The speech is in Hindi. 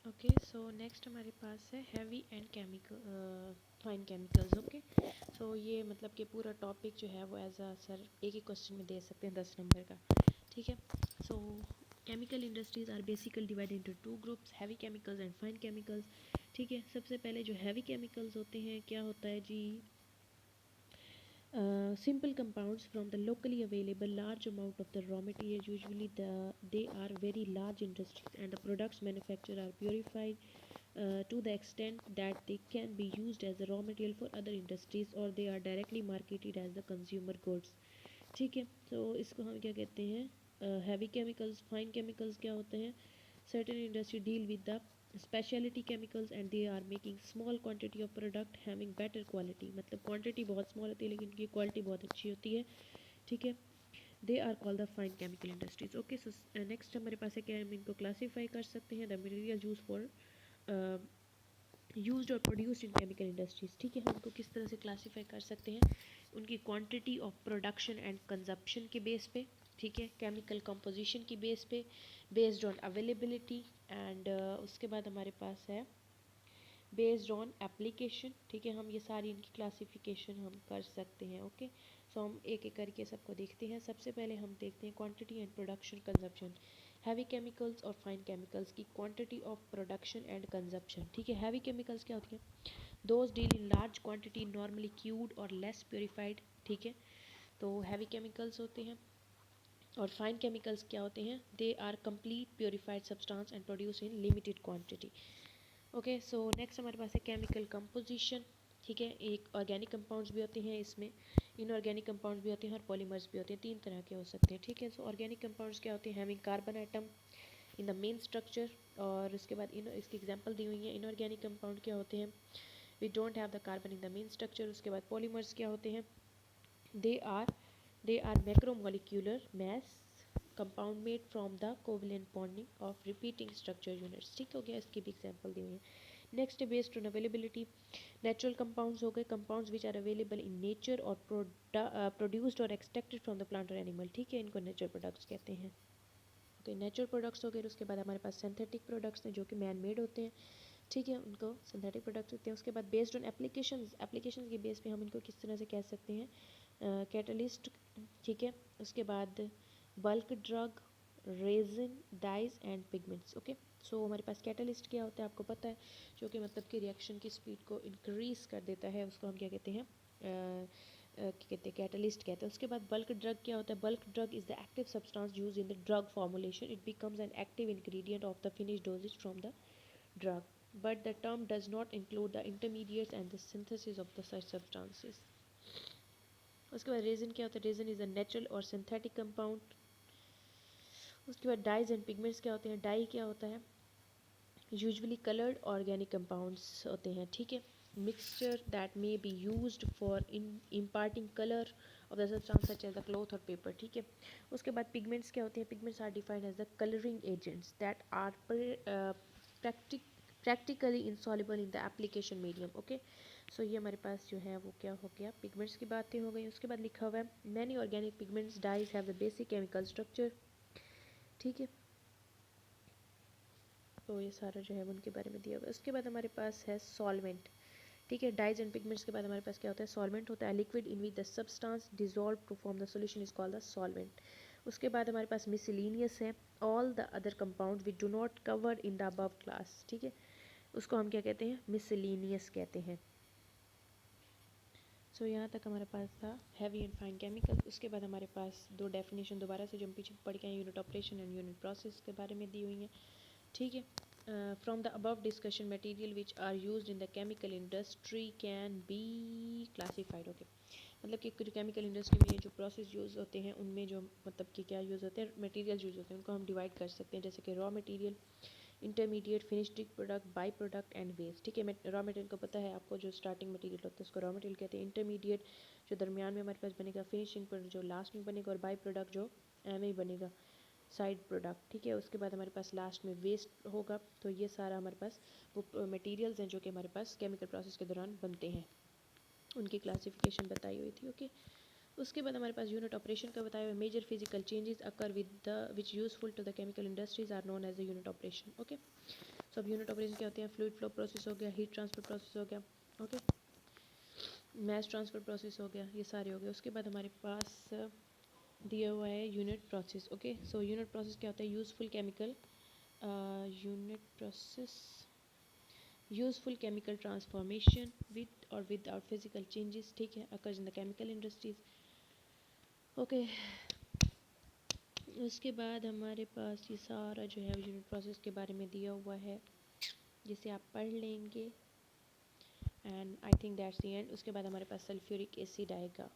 ओके, सो नेक्स्ट हमारे पास है heavy and chemical fine chemicals. Okay, so ये मतलब कि पूरा टॉपिक जो है वो एज अ सर एक ही क्वेश्चन में दे सकते हैं 10 नंबर का। ठीक है, so chemical industries are basically divided into two groups, heavy chemicals and fine chemicals. ठीक है, सबसे पहले जो हैवी केमिकल्स होते हैं क्या होता है जी, simple compounds from the locally available large amount of the raw material. Usually they are very large industries and the products manufactured are purified to the extent that they can be used as a raw material for other industries, or they are directly marketed as the consumer goods. ठीक है, तो इसको हम क्या कहते हैं, हैवी केमिकल्स। फाइन केमिकल्स क्या होते हैं, certain industry deal with the specialty chemicals and they are making small quantity of product having better quality, मतलब quantity बहुत small होती है लेकिन उनकी quality बहुत अच्छी होती है। ठीक है, they are called the fine chemical industries. Okay, so next हमारे पास है क्या, हम इनको क्लासीफाई कर सकते हैं the material use for used और प्रोड्यूस्ड इन केमिकल इंडस्ट्रीज। ठीक है, हम उनको किस तरह से क्लासीफाई कर सकते हैं, उनकी quantity of production and consumption के बेस पे। ठीक है, केमिकल कंपोजिशन की बेस पे, बेस्ड ऑन अवेलेबिलिटी एंड उसके बाद हमारे पास है बेस्ड ऑन एप्लीकेशन। ठीक है, हम ये सारी इनकी क्लासिफिकेशन हम कर सकते हैं। ओके, सो हम एक एक करके सबको देखते हैं। सबसे पहले हम देखते हैं quantity and production consumption. Heavy chemicals और फाइन केमिकल्स की quantity of production and consumption. ठीक है, हैवी केमिकल्स क्या होती है, those deal in large quantity normally cued और लेस प्योरीफाइड। ठीक है, तो हैवी केमिकल्स होते हैं। और फाइन केमिकल्स क्या होते हैं, they are complete purified substance and produce in limited quantity. Okay, so next हमारे पास है केमिकल कंपोजिशन। ठीक है, एक ऑर्गेनिक कंपाउंड्स भी होते हैं इसमें, इनऑर्गेनिक कंपाउंड्स भी होते हैं और पॉलीमर्स भी होते हैं, तीन तरह के हो सकते हैं। ठीक है, सो ऑर्गेनिक कंपाउंड्स क्या होते हैं, having carbon atom in the main structure. और उसके बाद इन इसकी एग्जांपल दी हुई है। इनऑर्गेनिक कंपाउंड क्या होते हैं, we don't have the carbon in the main structure. उसके बाद पॉलीमर्स क्या होते हैं, they are they are macromolecular mass compound made from the covalent bonding of repeating structure units। ठीक हो गया, इसकी भी एग्जांपल दी हुई है। Next based on availability, natural compounds हो गए, compounds which are available in nature और प्रोड्यूस्ड और एक्सट्रैक्टेड फ्रॉम द प्लांट और एनिमल। ठीक है, इनको नेचुरल प्रोडक्ट्स कहते हैं। ओके, नेचुरल प्रोडक्ट्स हो गए। उसके बाद हमारे पास सिंथेटिक प्रोडक्ट्स हैं जो कि मैन मेड होते हैं। ठीक है, उनको सिंथेटिक प्रोडक्ट्स होते हैं। उसके बाद बेस्ड ऑन एप्लीकेशंस, एप्लीकेशन के बेस पे हम इनको किस तरह से कह सकते हैं, कैटलिस्ट। ठीक है, उसके बाद bulk drug, resin, dyes and pigments. Okay, so हमारे पास कैटलिस्ट क्या होता है आपको पता है, जो कि मतलब कि रिएक्शन की स्पीड को इंक्रीज कर देता है, उसको हम क्या कहते हैं, क्या कहते हैं, कैटलिस्ट कहते हैं। उसके बाद बल्क ड्रग क्या होता है, bulk drug is the active substance use in the drug formulation, it becomes an active ingredient of the finish dosages from the drug, but the term does not include the intermediates and the synthesis of the such substances। उसके बाद रेजिन क्या होता है, रेजिन इज अ नेचुरल और सिंथेटिक कंपाउंड। उसके बाद डाइज एंड पिगमेंट्स क्या होते हैं, डाई क्या होता है, यूजुअली कलर्ड ऑर्गेनिक कंपाउंड्स होते हैं। ठीक है, mixture that may be used for in imparting colour of the substance such as the cloth और पेपर। ठीक है, उसके बाद पिगमेंट्स क्या होते हैं, pigments are defined as the colouring agents that are practically insoluble in the application medium. Okay, so ये हमारे पास जो है वो क्या हो गया, पिगमेंट्स की बातें हो गई। उसके बाद लिखा हुआ है many organic pigments dyes have the basic chemical structure. ठीक है, तो ये सारा जो है उनके बारे में दिया हुआ है। उसके बाद हमारे पास है सॉल्वेंट। ठीक है, डाइज एंड पिगमेंट्स के बाद हमारे पास क्या होता है, सॉल्वेंट होता है, liquid in which the substance dissolve to form the solution is called the solvent. उसके बाद हमारे पास मिसलिनियस है, all the other compound which do not cover in the above class. ठीक है, उसको हम क्या कहते हैं, मिसलिनियस कहते हैं। सो यहाँ तक हमारे पास था हैवी एंड फाइन केमिकल। उसके बाद हमारे पास दो डेफिनेशन दोबारा से जो हम पीछे पढ़ के आए, unit operation and unit process के बारे में दी हुई हैं। ठीक है, from the above discussion material which are used in the chemical industry can be classified. Okay, मतलब कि जो केमिकल इंडस्ट्री में जो प्रोसेस यूज़ होते हैं उनमें जो मतलब कि क्या यूज़ होते हैं, मटेरियल यूज़ होते हैं, उनको हम डिवाइड कर सकते हैं, जैसे कि raw material, intermediate, finished product, by product and waste. ठीक है, रॉ मटेरियल को पता है आपको, जो स्टार्टिंग मटेरियल होता है उसको रॉ मटेरियल कहते हैं। इंटरमीडिएट जो दरमियान में हमारे पास बनेगा, फिनिशिंग प्रोडक्ट जो लास्ट में बनेगा, और बाई प्रोडक्ट जो में ही बनेगा, साइड प्रोडक्ट। ठीक है, उसके बाद हमारे पास लास्ट में वेस्ट होगा। तो ये सारा हमारे पास वो मटेरियल्स हैं जो कि हमारे पास केमिकल प्रोसेस के दौरान बनते हैं, उनकी क्लासिफिकेशन बताई हुई थी। ओके, उसके बाद हमारे पास यूनिट ऑपरेशन का बताया हुआ, major physical changes occur with the which useful to the chemical industries are known as the unit operation. Okay, सब यूनिट ऑपरेशन क्या होते हैं, फ्लूइड फ्लो प्रोसेस हो गया, हीट ट्रांसफर प्रोसेस हो गया, ओके, मैस ट्रांसफर प्रोसेस हो गया, ये सारे हो गए। उसके बाद हमारे पास दिया हुआ है unit process, okay. So unit process क्या होता है, useful chemical unit process, useful chemical transformation with और विदाउट फिजिकल चेंजेस, ठीक है, occurs in the chemical industries, okay. उसके बाद हमारे पास ये सारा जो है यूनिट प्रोसेस के बारे में दिया हुआ है, जिसे आप पढ़ लेंगे, and I think that's the end. उसके बाद हमारे पास सल्फ्यूरिक एसिड आएगा,